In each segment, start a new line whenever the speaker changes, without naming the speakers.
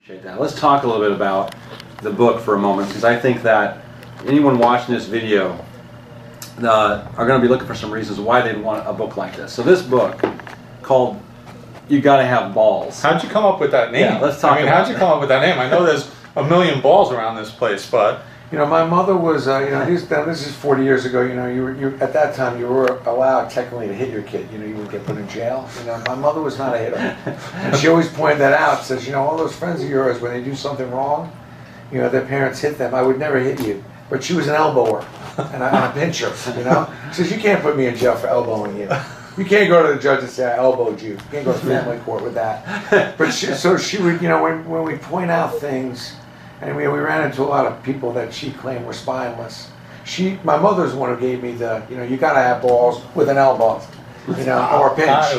Appreciate that. Let's talk a little bit about the book for a moment, because I think that anyone watching this video are going to be looking for some reasons why they'd want a book like this. So this book, called "You Gotta Have Balls."
How'd you come up with that name?
Yeah, let's talk.
How'd you come up with that name? I know there's a million balls around this place, but
my mother was, this is 40 years ago. You at that time you were allowed technically to hit your kid. You wouldn't get put in jail. My mother was not a hitter, and she always pointed that out. Says, all those friends of yours, when they do something wrong, their parents hit them. I would never hit you, but she was an elbower and a pincher. She says, you can't put me in jail for elbowing you. You can't go to the judge and say I elbowed you. You can't go to family court with that. But she would, when we point out things. And we ran into a lot of people that she claimed were spineless. My mother's the one who gave me the, you gotta have balls with an elbow, or a pinch.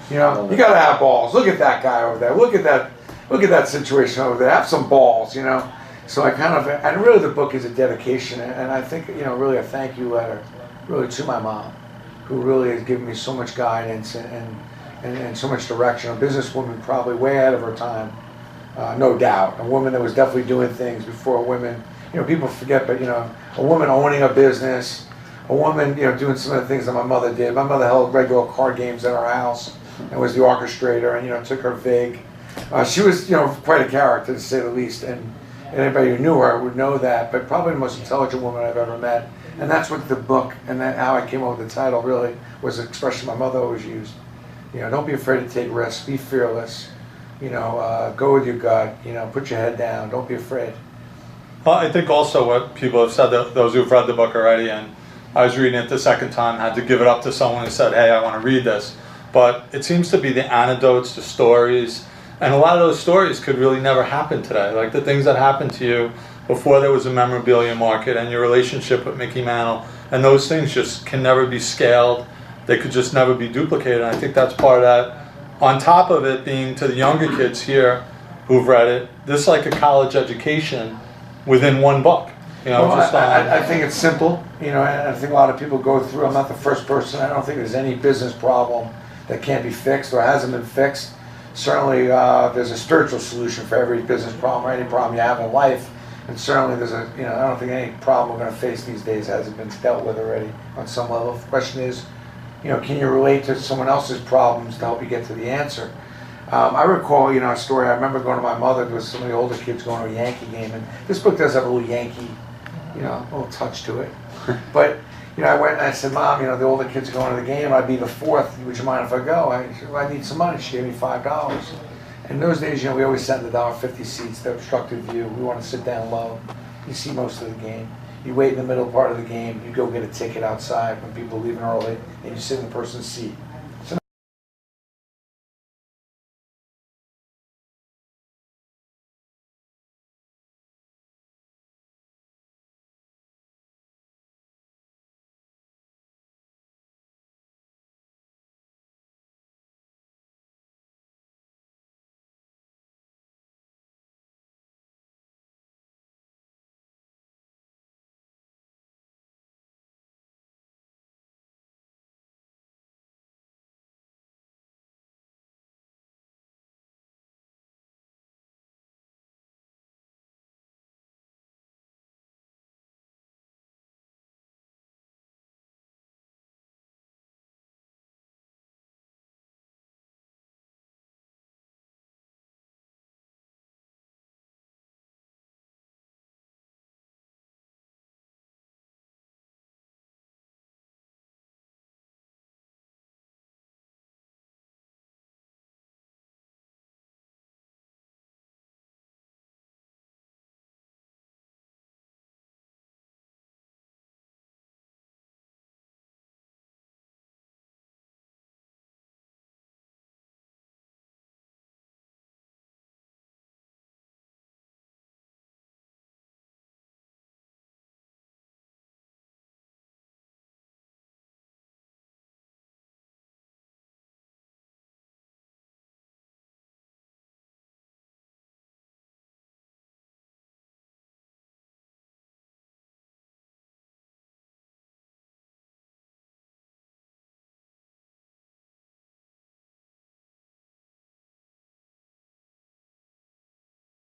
You gotta have balls. Look at that guy over there. Look at that situation over there. Have some balls, So I and really the book is a dedication, and I think, really a thank you letter, really to my mom, who really has given me so much guidance and so much direction. A businesswoman probably way ahead of her time. No doubt. A woman that was definitely doing things before women. People forget, but a woman owning a business, a woman, doing some of the things that my mother did. My mother held regular card games at our house and was the orchestrator, and took her vig. She was, quite a character, to say the least, and anybody who knew her would know that. But probably the most intelligent woman I've ever met. And that's what the book and how I came up with the title really was an expression my mother always used. Don't be afraid to take risks. Be fearless. Go with your gut, put your head down, don't be afraid.
Well, I think also what people have said, those who've read the book already, and I was reading it the second time, had to give it up to someone who said, hey, I want to read this. But it seems to be the anecdotes, the stories, and a lot of those stories could really never happen today. Like the things that happened to you before there was a memorabilia market and your relationship with Mickey Mantle, and those things just can never be scaled. They could just never be duplicated. And I think that's part of that. On top of it being to the younger kids here who've read it, this is like a college education within one book.
I think it's simple, and I think a lot of people go through. I'm not the first person. I don't think there's any business problem that can't be fixed or hasn't been fixed. Certainly, there's a spiritual solution for every business problem or any problem you have in life. And certainly, there's I don't think any problem we're going to face these days hasn't been dealt with already on some level. The question is, can you relate to someone else's problems to help you get to the answer? I recall, a story. I remember going to my mother with some of the older kids going to a Yankee game, and this book does have a little Yankee, a little touch to it. But, I went and I said, Mom, the older kids are going to the game. I'd be the fourth. Would you mind if I go? I said, well, I need some money. She gave me $5. In those days, we always sent the $1.50 seats, the obstructed view. We want to sit down low. You see most of the game. You wait in the middle part of the game, you go get a ticket outside when people are leaving early, and you sit in the person's seat.